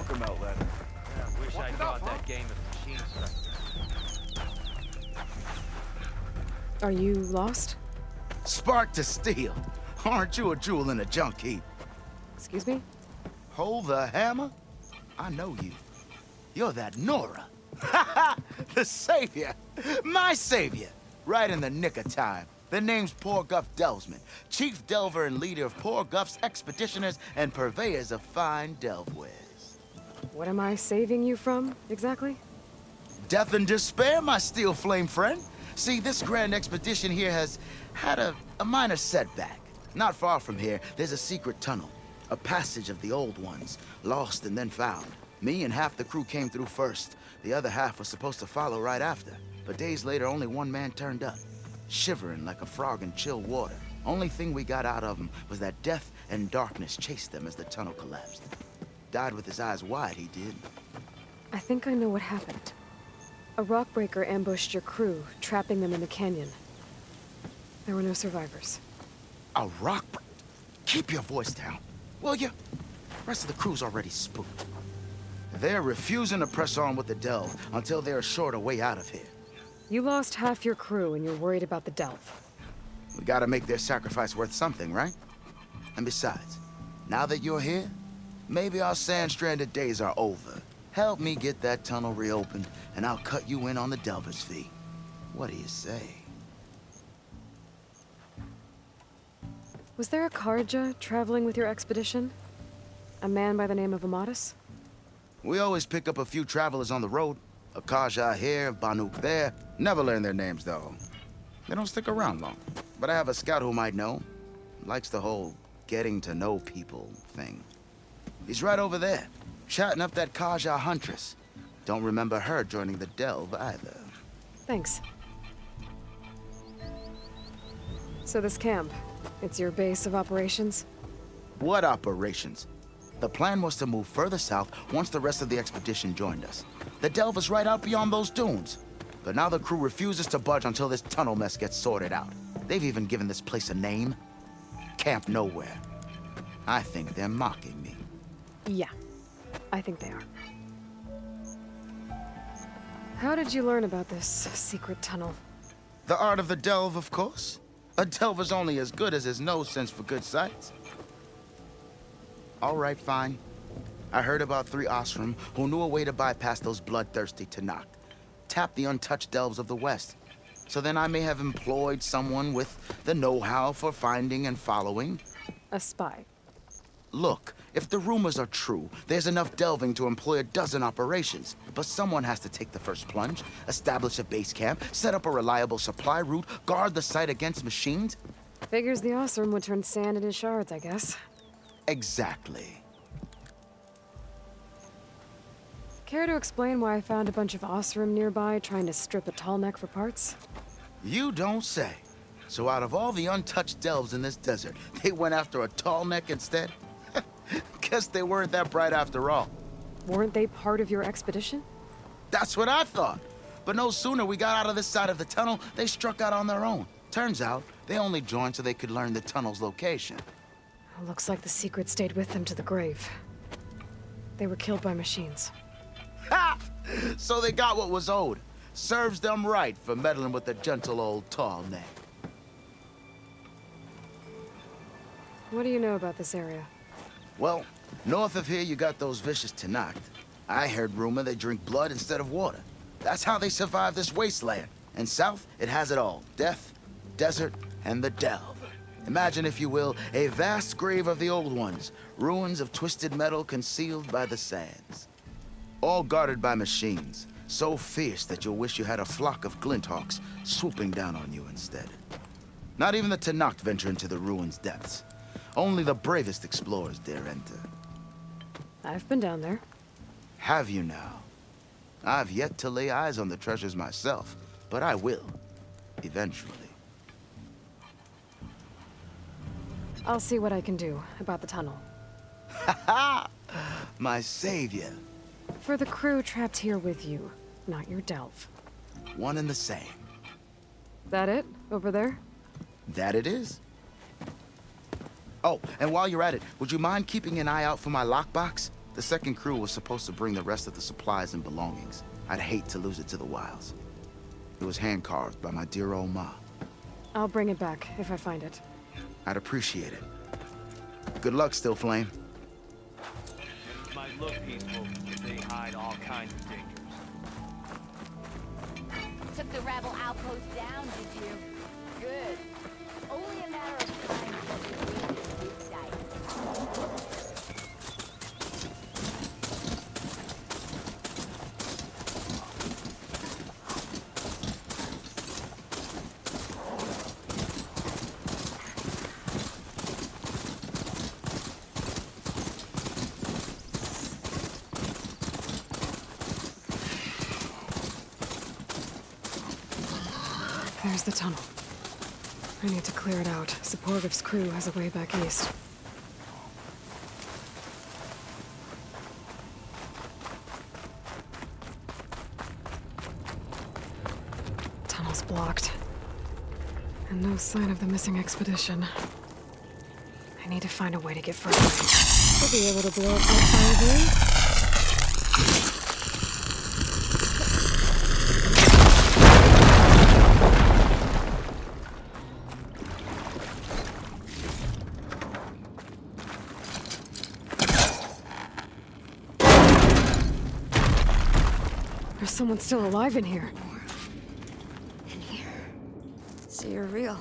welcome outlet. I wish I got that game of Machine Strike. Are you lost? Spark to steel. Aren't you a jewel in a junk heap? Excuse me? Hold the hammer? I know you. You're that Nora. Ha ha! The savior! My savior! Right in the nick of time. The name's Poor Guff Delvesman, chief delver and leader of Poor Guff's expeditioners and purveyors of fine delve wares. What am I saving you from, exactly? Death and despair, my steel flame friend. See, this grand expedition here has had a minor setback. Not far from here, there's a secret tunnel. A passage of the old ones, lost and then found. Me and half the crew came through first. The other half was supposed to follow right after. But days later, only one man turned up, shivering like a frog in chill water. Only thing we got out of him was that death and darkness chased them as the tunnel collapsed. Died with his eyes wide, he did. I think I know what happened. A rockbreaker ambushed your crew, trapping them in the canyon. There were no survivors. A rock? Keep your voice down, will you? Rest of the crew's already spooked. They're refusing to press on with the delve until they're assured a way out of here. You lost half your crew and you're worried about the delve. We gotta make their sacrifice worth something, right? And besides, now that you're here, maybe our sand-stranded days are over. Help me get that tunnel reopened, and I'll cut you in on the delver's fee. What do you say? Was there a Karja traveling with your expedition? A man by the name of Amadis? We always pick up a few travelers on the road. A Kaja here, Banuk there. Never learn their names, though. They don't stick around long. But I have a scout who might know. Likes the whole getting to know people thing. He's right over there, chatting up that Kaja huntress. Don't remember her joining the delve either. Thanks. So this camp, it's your base of operations? What operations? The plan was to move further south once the rest of the expedition joined us. The delve is right out beyond those dunes. But now the crew refuses to budge until this tunnel mess gets sorted out. They've even given this place a name. Camp Nowhere. I think they're mocking me. Yeah, I think they are. How did you learn about this secret tunnel? The art of the delve, of course. A delver's only as good as his nose sense for good sights. All right, fine. I heard about 3 Osram who knew a way to bypass those bloodthirsty Talanah. Tap the untouched delves of the West. So then I may have employed someone with the know-how for finding and following. A spy. Look, if the rumors are true, there's enough delving to employ a dozen operations. But someone has to take the first plunge, establish a base camp, set up a reliable supply route, guard the site against machines. Figures the Osram would turn sand into shards, I guess. Exactly. Care to explain why I found a bunch of Osram nearby trying to strip a tall neck for parts? You don't say. So out of all the untouched delves in this desert, they went after a tall neck instead? Guess they weren't that bright after all. Weren't they part of your expedition? That's what I thought. But no sooner we got out of this side of the tunnel, they struck out on their own. Turns out, they only joined so they could learn the tunnel's location. Looks like the secret stayed with them to the grave. They were killed by machines. Ha! So they got what was owed. Serves them right for meddling with the gentle old tall neck. What do you know about this area? Well, north of here you got those vicious Talanah. I heard rumor they drink blood instead of water. That's how they survive this wasteland. And south, it has it all. Death, desert, and the delve. Imagine, if you will, a vast grave of the old ones. Ruins of twisted metal concealed by the sands. All guarded by machines. So fierce that you'll wish you had a flock of glinthawks swooping down on you instead. Not even the Talanah venture into the ruins' depths. Only the bravest explorers dare enter. I've been down there. Have you now? I've yet to lay eyes on the treasures myself, but I will. Eventually. I'll see what I can do about the tunnel. Ha ha! My savior. For the crew trapped here with you, not your delve. One and the same. That it? Over there? That it is. Oh, and while you're at it, would you mind keeping an eye out for my lockbox? The second crew was supposed to bring the rest of the supplies and belongings. I'd hate to lose it to the wilds. It was hand-carved by my dear old ma. I'll bring it back if I find it. I'd appreciate it. Good luck, Still Flame. Things might look peaceful, but they hide all kinds of dangers. Took the rebel outpost down, did you? Good. Only a matter of time until we reach its weak side. There's the tunnel. I need to clear it out. Supportive's crew has a way back east. Tunnel's blocked. And no sign of the missing expedition. I need to find a way to get further. I'll be able to blow up that fire here. There's someone still alive in here. In here. So you're real.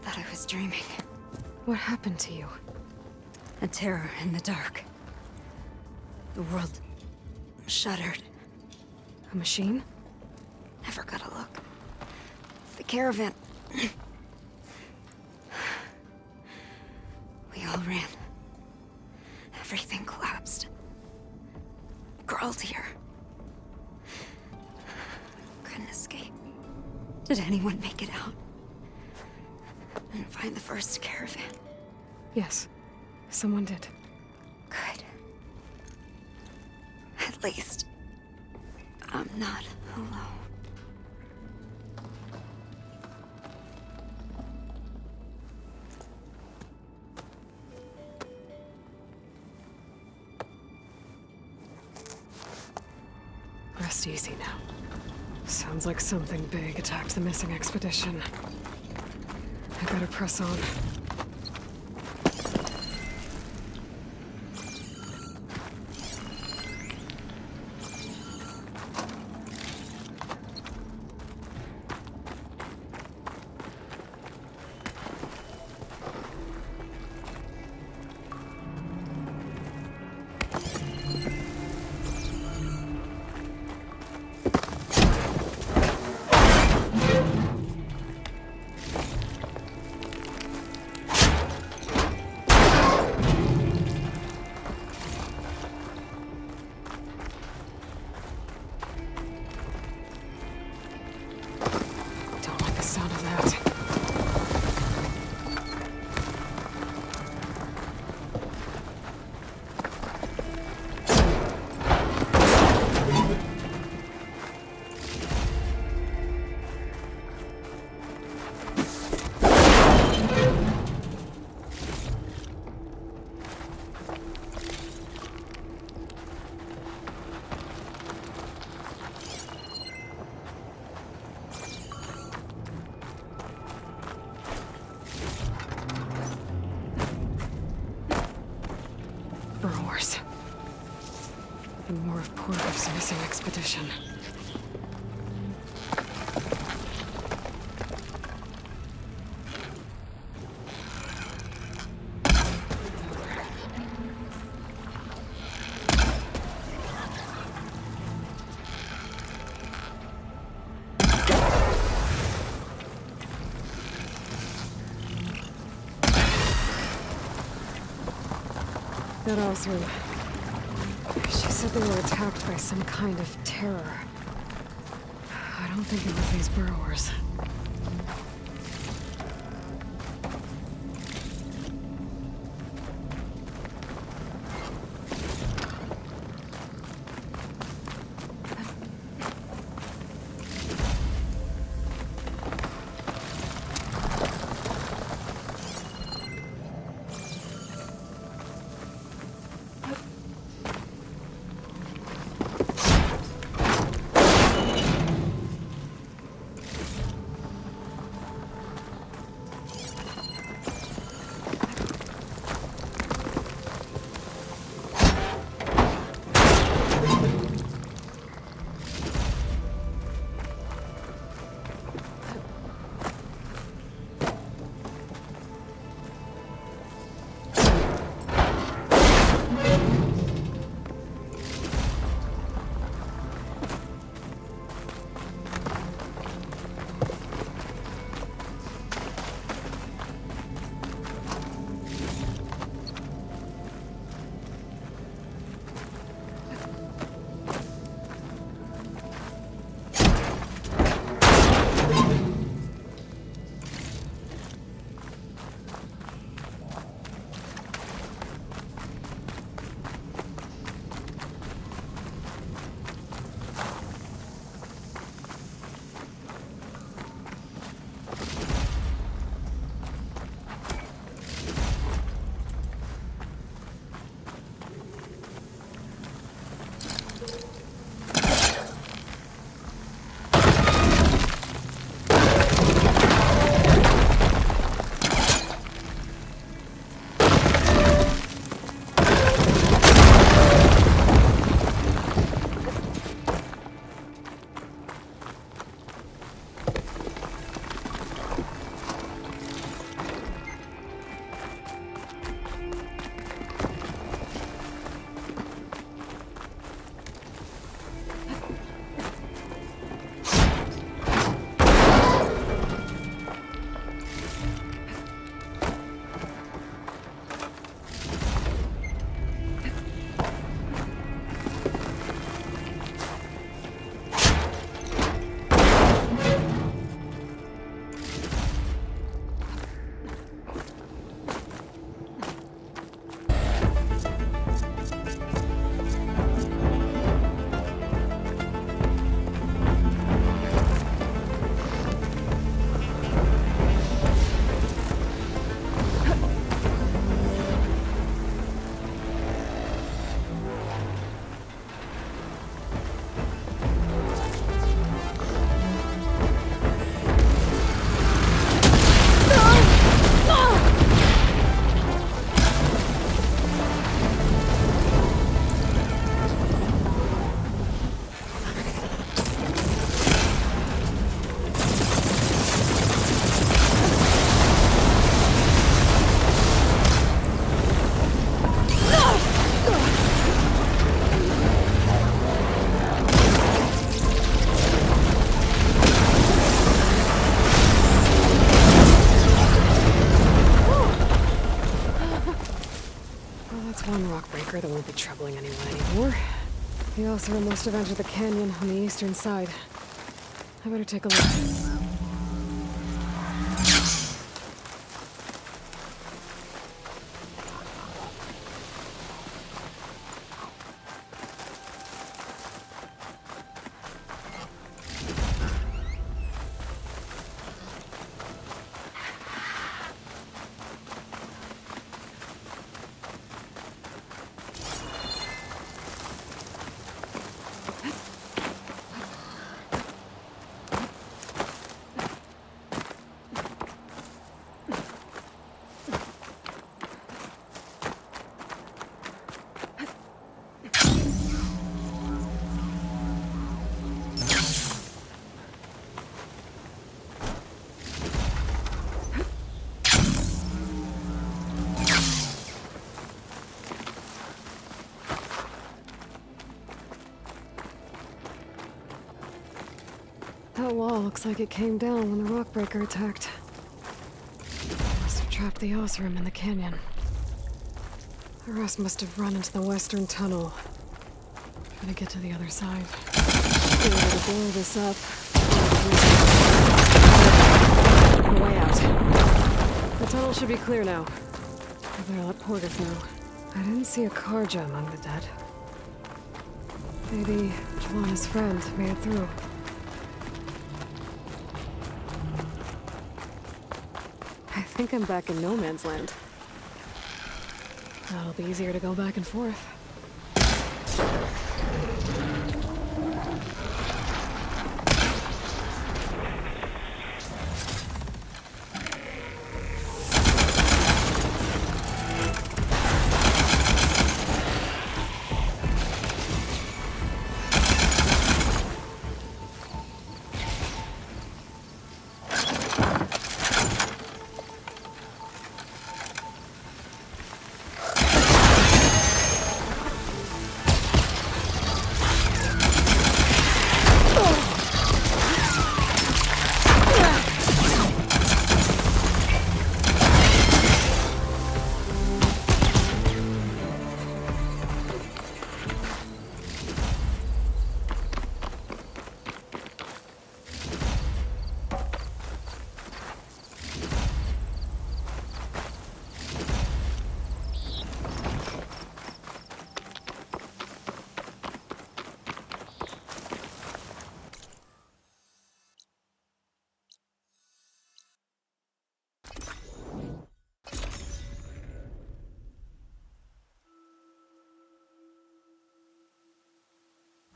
Thought I was dreaming. What happened to you? A terror in the dark. The world shuddered. A machine? Never got a look. The caravan. We all ran. Everything collapsed. Crawled here. Couldn't escape. Did anyone make it out? And find the first caravan? Yes. Someone did. Good. At least, I'm not alone. Rest easy now. Sounds like something big attacked the missing expedition. I better press on. And more of Porter's missing expedition. That also... She said they were attacked by some kind of terror. I don't think it was these burrowers. troubling anyone anymore. The Oseram must have entered the canyon on the eastern side. I better take a look. That wall looks like it came down when the rockbreaker attacked. Must have trapped the Oseram in the canyon. The rest must have run into the western tunnel. Gotta get to the other side. Be able to blow this up. The way out. The tunnel should be clear now. I better let Porters know. I didn't see a Karja among the dead. Maybe Talanah's friend made it through. I think I'm back in no man's land. That'll be easier to go back and forth.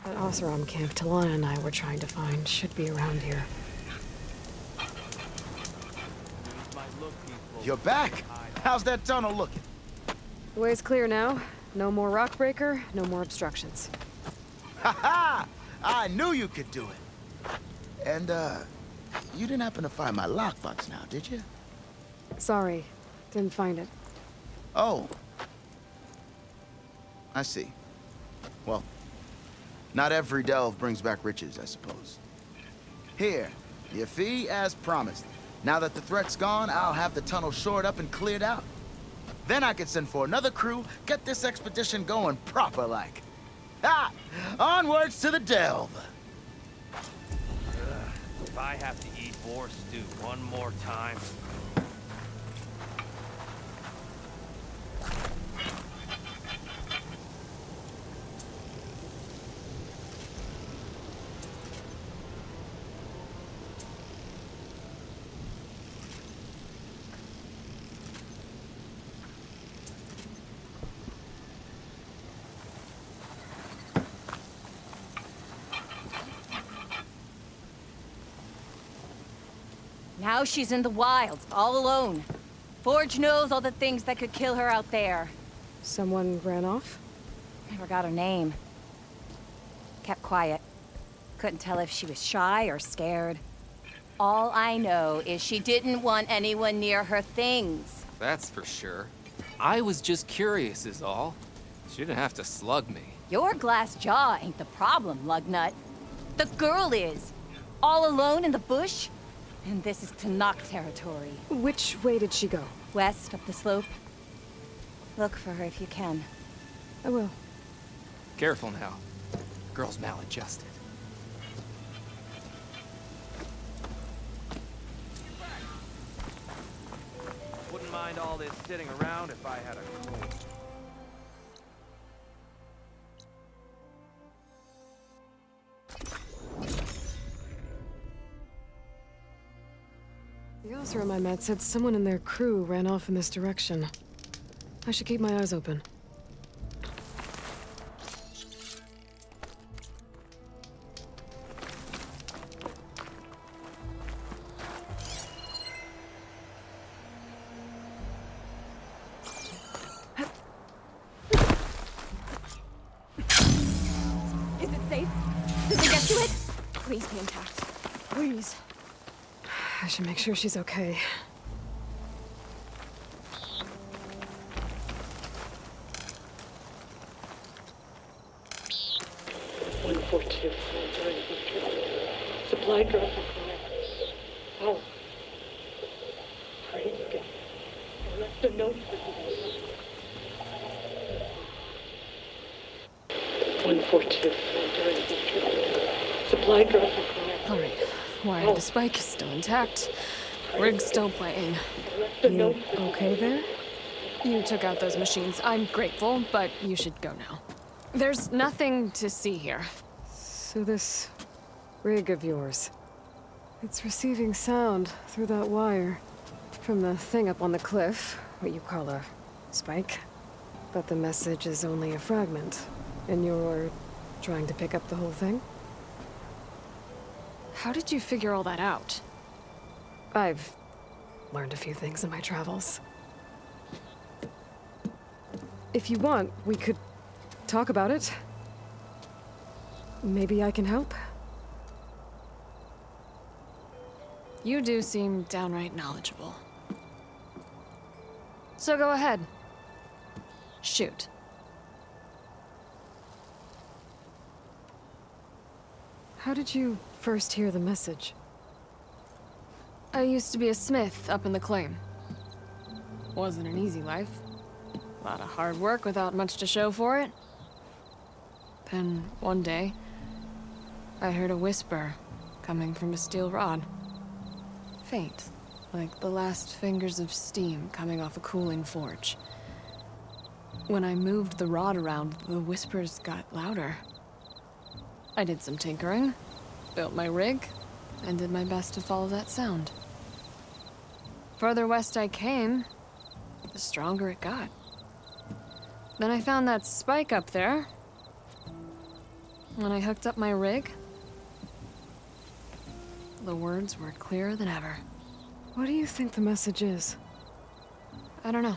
That Oseram camp Talanah and I were trying to find should be around here. You're back! How's that tunnel looking? The way's clear now. No more rockbreaker, no more obstructions. Ha ha! I knew you could do it! And, you didn't happen to find my lockbox now, did you? Sorry, didn't find it. Oh. I see. Well, not every delve brings back riches, I suppose. Here, your fee as promised. Now that the threat's gone, I'll have the tunnel shored up and cleared out. Then I can send for another crew, get this expedition going proper-like. Ha! Onwards to the delve! If I have to eat boar stew one more time... Now she's in the wilds, all alone. Forge knows all the things that could kill her out there. Someone ran off? Never got her name. Kept quiet. Couldn't tell if she was shy or scared. All I know is she didn't want anyone near her things. That's for sure. I was just curious is all. She didn't have to slug me. Your glass jaw ain't the problem, lugnut. The girl is. All alone in the bush. And this is Talanah territory. Which way did she go? West up the slope. Look for her if you can. I will. Careful now. Girl's maladjusted. Wouldn't mind all this sitting around if I had a cold. The officer I met said someone in their crew ran off in this direction. I should keep my eyes open. Is it safe? Did we get to it? Please be intact. Please. I should make sure she's okay. Supply drop requirements. How? Praise God. I left a note for this. 142. Supply drop requirements. Alright. Wire the spike is still intact. Rig's still playing. You okay there? You took out those machines. I'm grateful, but you should go now. There's nothing to see here. So this rig of yours, it's receiving sound through that wire from the thing up on the cliff, what you call a spike. But the message is only a fragment, and you're trying to pick up the whole thing? How did you figure all that out? I've learned a few things in my travels. If you want, we could talk about it. Maybe I can help? You do seem downright knowledgeable. So go ahead. Shoot. How did you first hear the message? I used to be a smith up in the claim. Wasn't an easy life. A lot of hard work without much to show for it. Then, one day, I heard a whisper coming from a steel rod. Faint, like the last fingers of steam coming off a cooling forge. When I moved the rod around, the whispers got louder. I did some tinkering, built my rig, and did my best to follow that sound. Further west I came, the stronger it got. Then I found that spike up there. When I hooked up my rig, the words were clearer than ever. What do you think the message is? I don't know.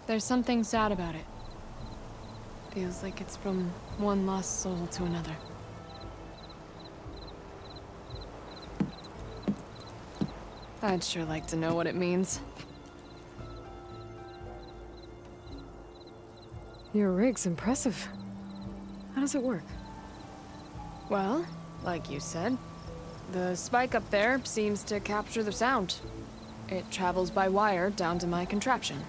There's something sad about it. Feels like it's from one lost soul to another. I'd sure like to know what it means. Your rig's impressive. How does it work? Well, like you said, the spike up there seems to capture the sound. It travels by wire down to my contraption.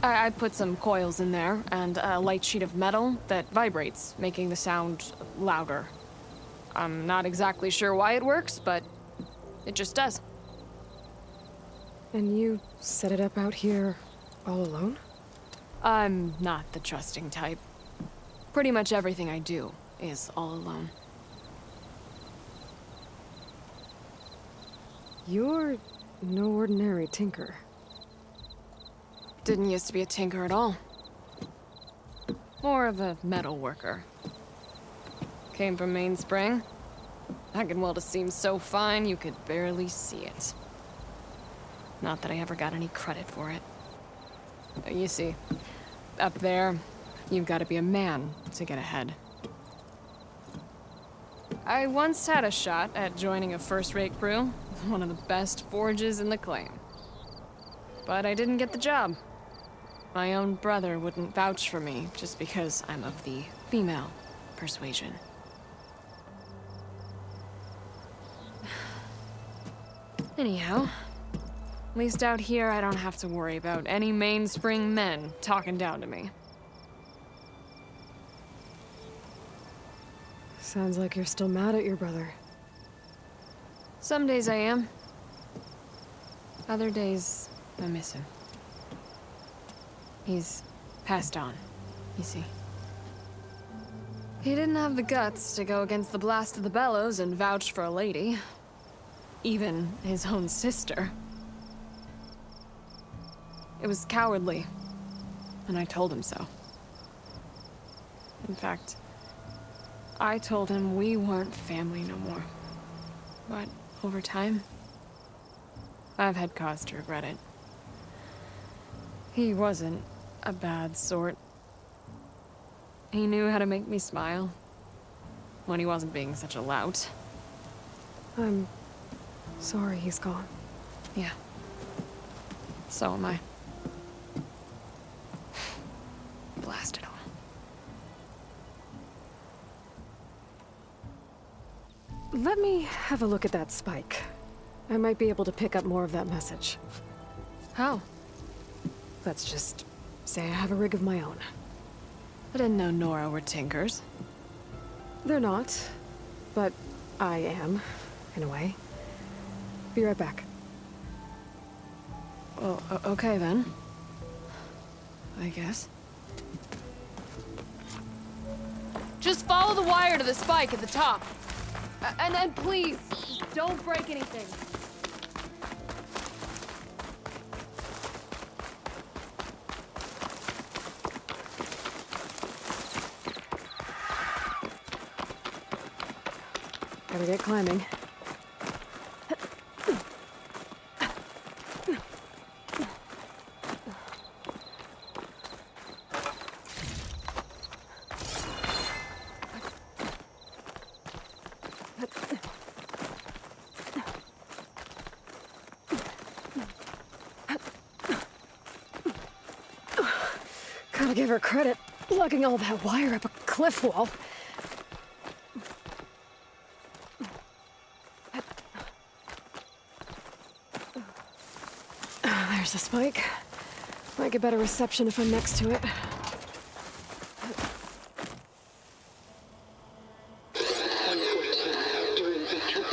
I put some coils in there and a light sheet of metal that vibrates, making the sound louder. I'm not exactly sure why it works, but it just does. And you set it up out here all alone? I'm not the trusting type. Pretty much everything I do is all alone. You're no ordinary tinker. Didn't used to be a tinker at all. More of a metal worker. Came from Mainspring. I can weld a seam so fine you could barely see it. Not that I ever got any credit for it. You see, up there, you've got to be a man to get ahead. I once had a shot at joining a first-rate crew, one of the best forges in the claim. But I didn't get the job. My own brother wouldn't vouch for me just because I'm of the female persuasion. Anyhow, at least out here I don't have to worry about any mainspring men talking down to me. Sounds like you're still mad at your brother. Some days I am. Other days, I miss him. He's passed on, you see. He didn't have the guts to go against the blast of the bellows and vouch for a lady. Even his own sister. It was cowardly, and I told him so. In fact, I told him we weren't family no more. But over time, I've had cause to regret it. He wasn't a bad sort. He knew how to make me smile when he wasn't being such a lout. I'm sorry he's gone. Yeah. So am I. Blast it all. Let me have a look at that spike. I might be able to pick up more of that message. How? Let's just say I have a rig of my own. I didn't know Nora were tinkers. They're not, but I am, in a way. Be right back. Well, okay then. I guess. Just follow the wire to the spike at the top. And please, don't break anything. Gotta get climbing. Gotta give her credit, lugging all that wire up a cliff wall. There's the spike. Might get better reception if I'm next to it. During Petra.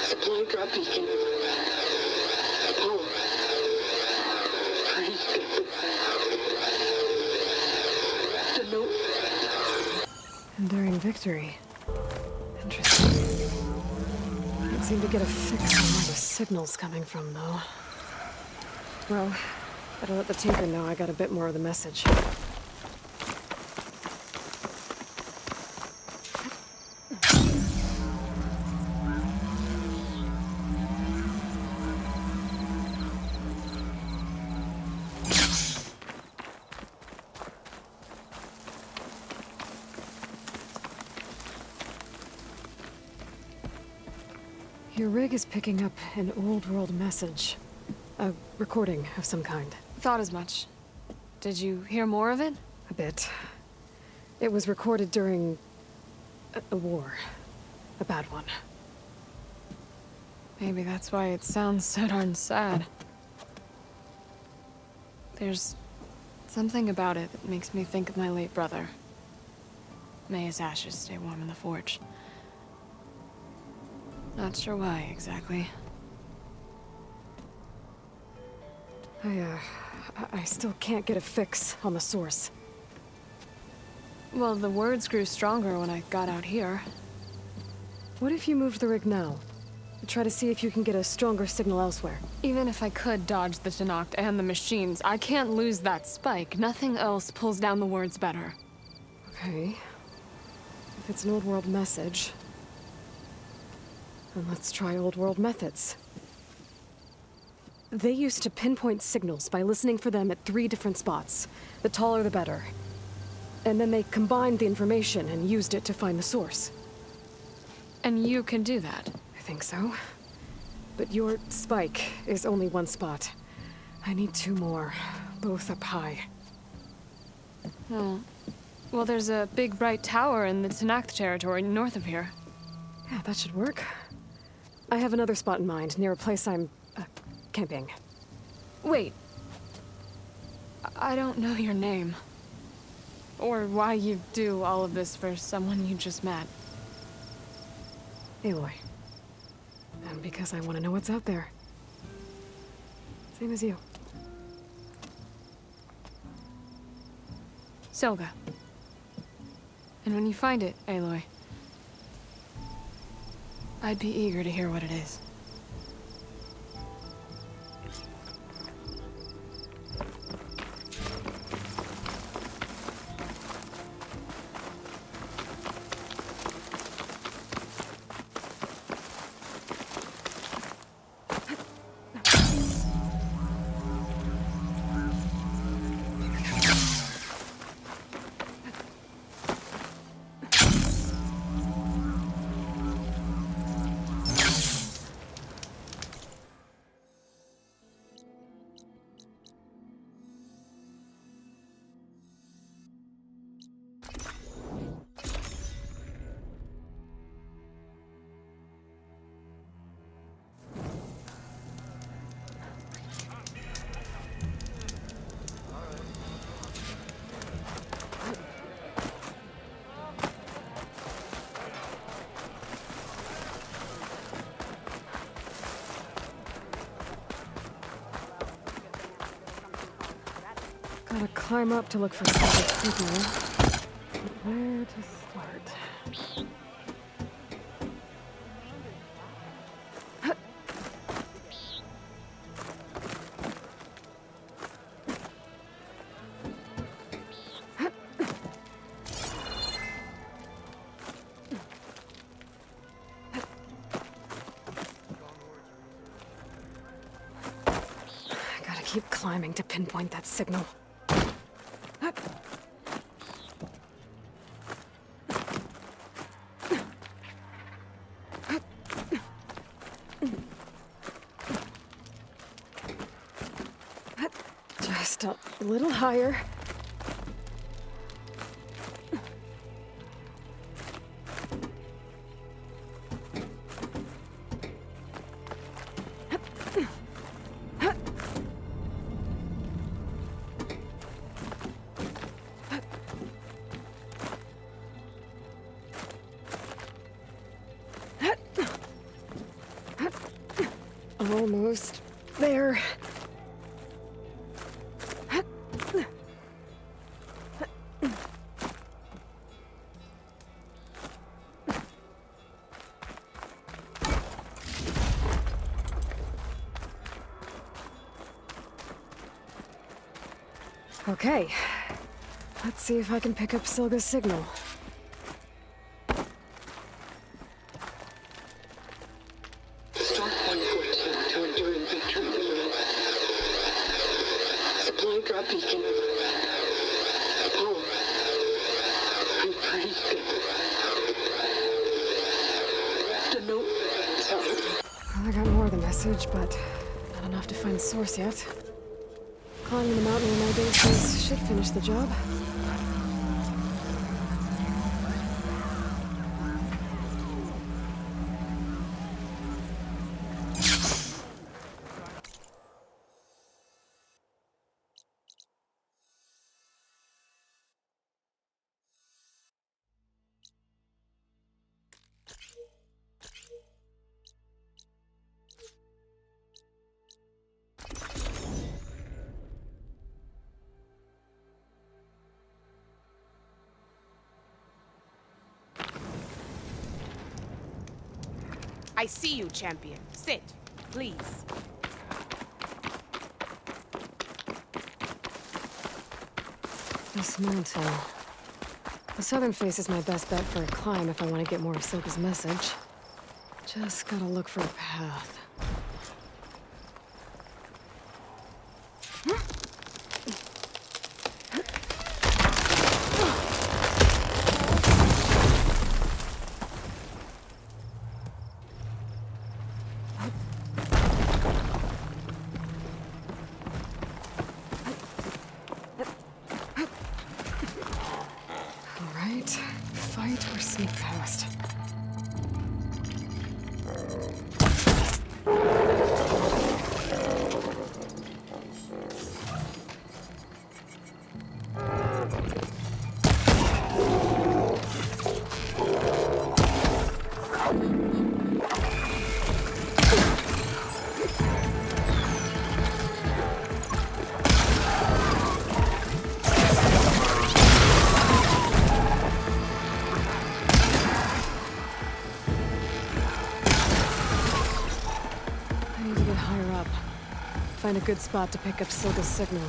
Supply drop beacon. Apollo. Please get the note. Enduring victory. Interesting. Can't seem to get a fix on where the signal's coming from, though. Well, better let the Tinker know I got a bit more of the message. Your rig is picking up an old world message. A recording of some kind. Thought as much. Did you hear more of it? A bit. It was recorded during a war. A bad one. Maybe that's why it sounds so darn sad. There's something about it that makes me think of my late brother. May his ashes stay warm in the forge. Not sure why, exactly. I still can't get a fix on the source. Well, the words grew stronger when I got out here. What if you moved the rig now? Try to see if you can get a stronger signal elsewhere. Even if I could dodge the Tenakth and the machines, I can't lose that spike. Nothing else pulls down the words better. Okay. If it's an old world message, then let's try old world methods. They used to pinpoint signals by listening for them at 3 different spots. The taller the better. And then they combined the information and used it to find the source. And you can do that? I think so. But your spike is only 1 spot. I need 2 more, both up high. Oh. Well, there's a big bright tower in the Tenakth territory north of here. Yeah, that should work. I have another spot in mind, near a place I'm, camping. Wait. I don't know your name. Or why you do all of this for someone you just met. Aloy. And because I want to know what's out there. Same as you. Silga. And when you find it, Aloy, I'd be eager to hear what it is. Gotta climb up to look for some signal. But where to start? I gotta keep climbing to pinpoint that signal. Just a little higher. Almost there. Okay. Let's see if I can pick up Sylga's signal. Start one foot to endure in victory. Supply drop beacon. Apollo. I praise God. The note. Well, I got more of the message, but not enough to find the source yet. Climbing the mountain where my base is should finish the job. I see you, champion. Sit, please. This mountain. The southern face is my best bet for a climb if I want to get more of Sylga's message. Just gotta look for a path. Fight or sneak past. find a good spot to pick up Sylga's signal.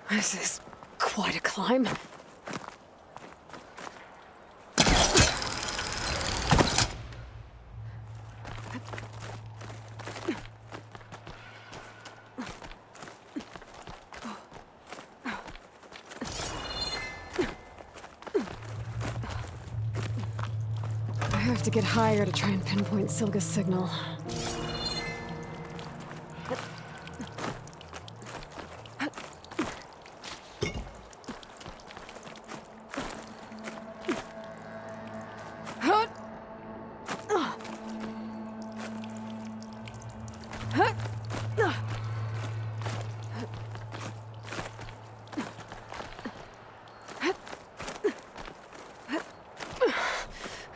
This is quite a climb. I have to get higher to try and pinpoint Sylga's signal.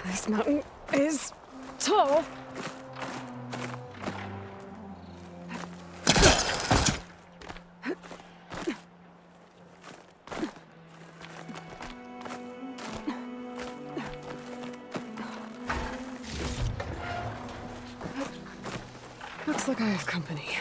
This mountain is tall. Looks like I have company.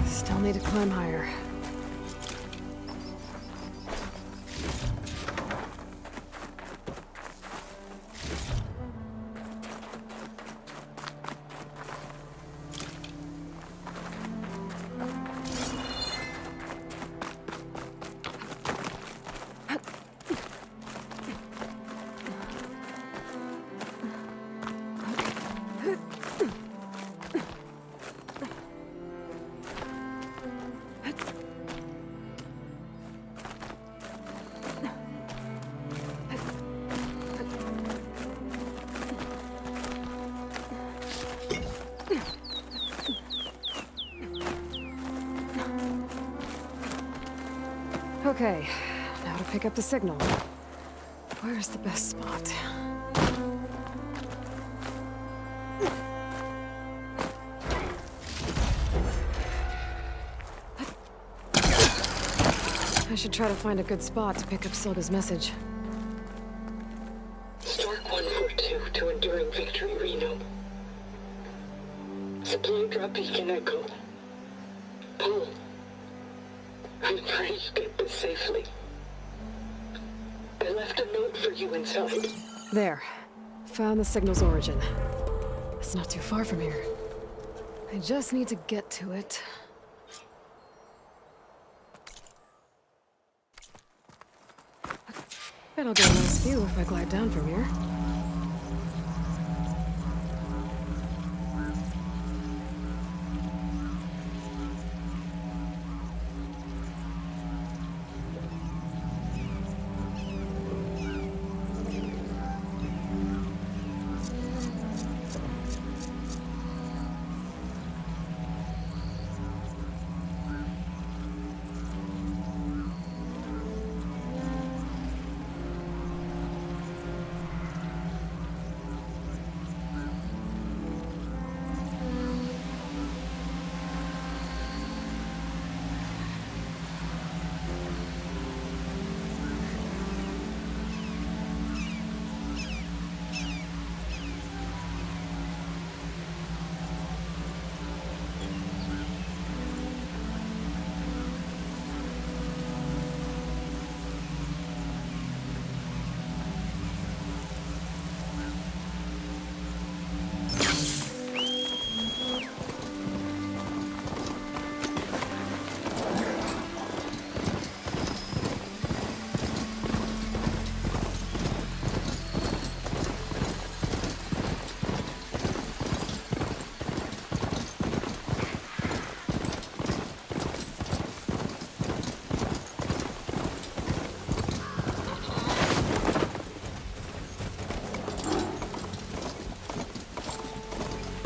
Still need to climb higher. Okay, now to pick up the signal. Where's the best spot? I should try to find a good spot to pick up Silga's message. Stark 142 to Enduring Victory, Reno. Supply drop beacon echo. Paul, I'm trying to get this safely. I left a note for you inside. There. Found the signal's origin. It's not too far from here. I just need to get to it. Bet I'll get a nice view if I glide down from here.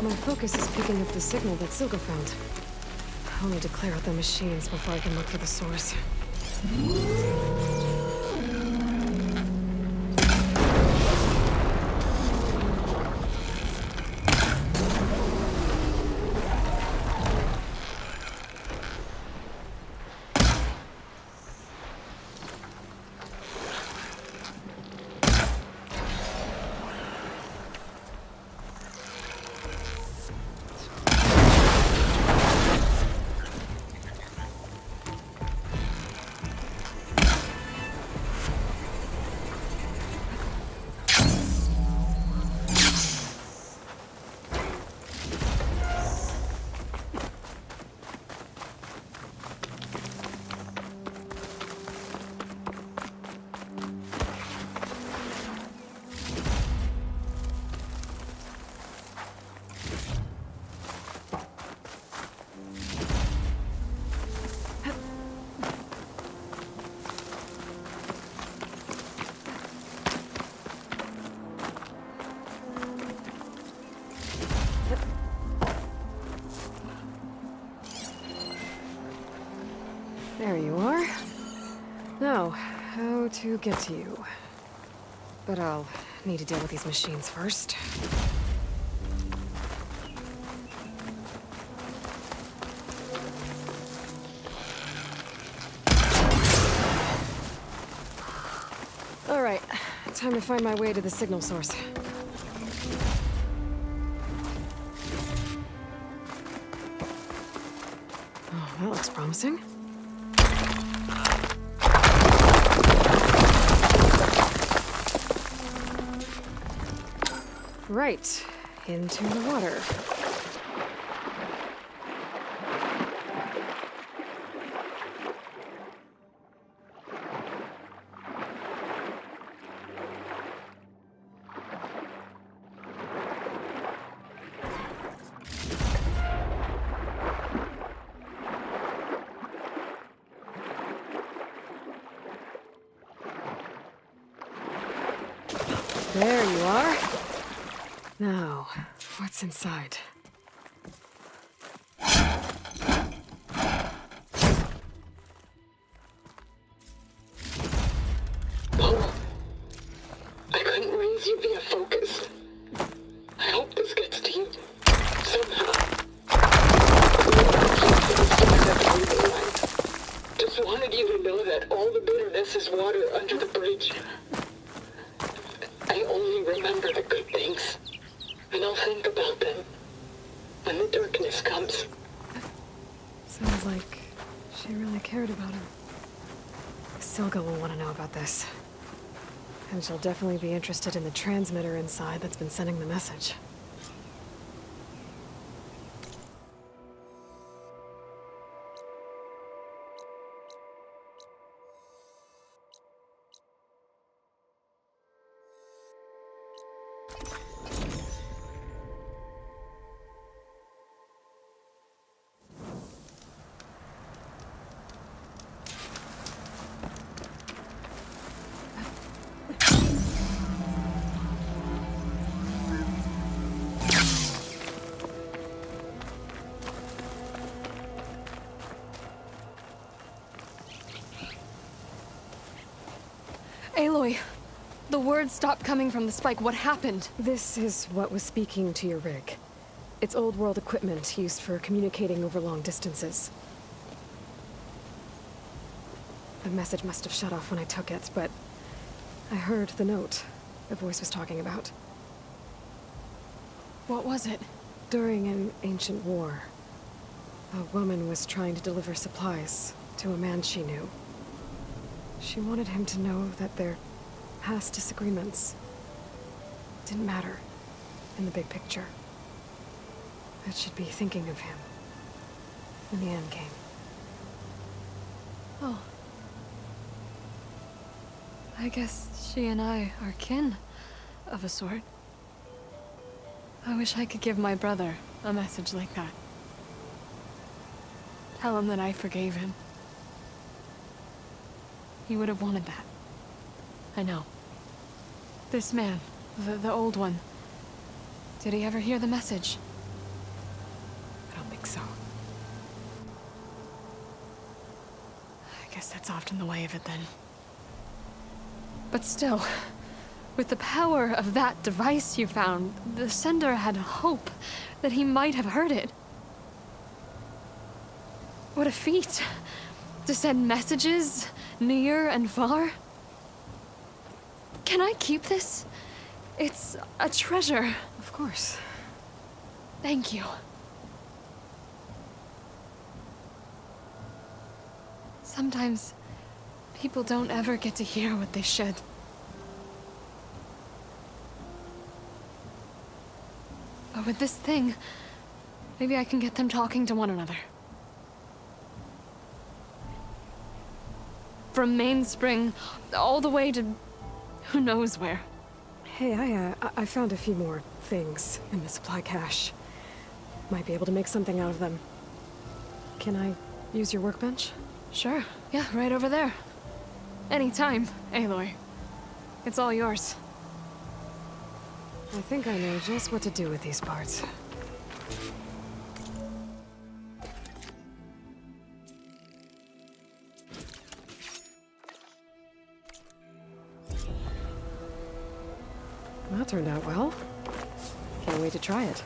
My focus is picking up the signal that Sylga found. I'll need to clear out the machines before I can look for the source. There you are. Now, how to get to you. But I'll need to deal with these machines first. All right, time to find my way to the signal source. Oh, that looks promising. Right, into the water. There you are. Now, what's inside? needs you via focus. I hope this gets to you. Somehow. Just wanted you to know that all the bitterness is water under the bridge. I only remember the good things. And I'll think about them when the darkness comes. Sounds like she really cared about him. Silga will want to know about this. And she'll definitely be interested in the transmitter inside that's been sending the message. Aloy, the words stopped coming from the spike. What happened? This is what was speaking to your rig. It's old world equipment used for communicating over long distances. The message must have shut off when I took it, but I heard the note the voice was talking about. What was it? During an ancient war, a woman was trying to deliver supplies to a man she knew. She wanted him to know that their past disagreements didn't matter in the big picture. That she'd be thinking of him when the end came. Oh. I guess she and I are kin, of a sort. I wish I could give my brother a message like that. Tell him that I forgave him. He would have wanted that. I know. This man, the old one, did he ever hear the message? I don't think so. I guess that's often the way of it then. But still, with the power of that device you found, the sender had hope that he might have heard it. What a feat! To send messages near and far. Can I keep this? It's a treasure. Of course. Thank you. Sometimes people don't ever get to hear what they should. But with this thing, maybe I can get them talking to one another. From Mainspring, all the way to who knows where. Hey, I found a few more things in the supply cache. Might be able to make something out of them. Can I use your workbench? Sure. Yeah, right over there. Anytime, Aloy. It's all yours. I think I know just what to do with these parts. That turned out well. Can't wait to try it.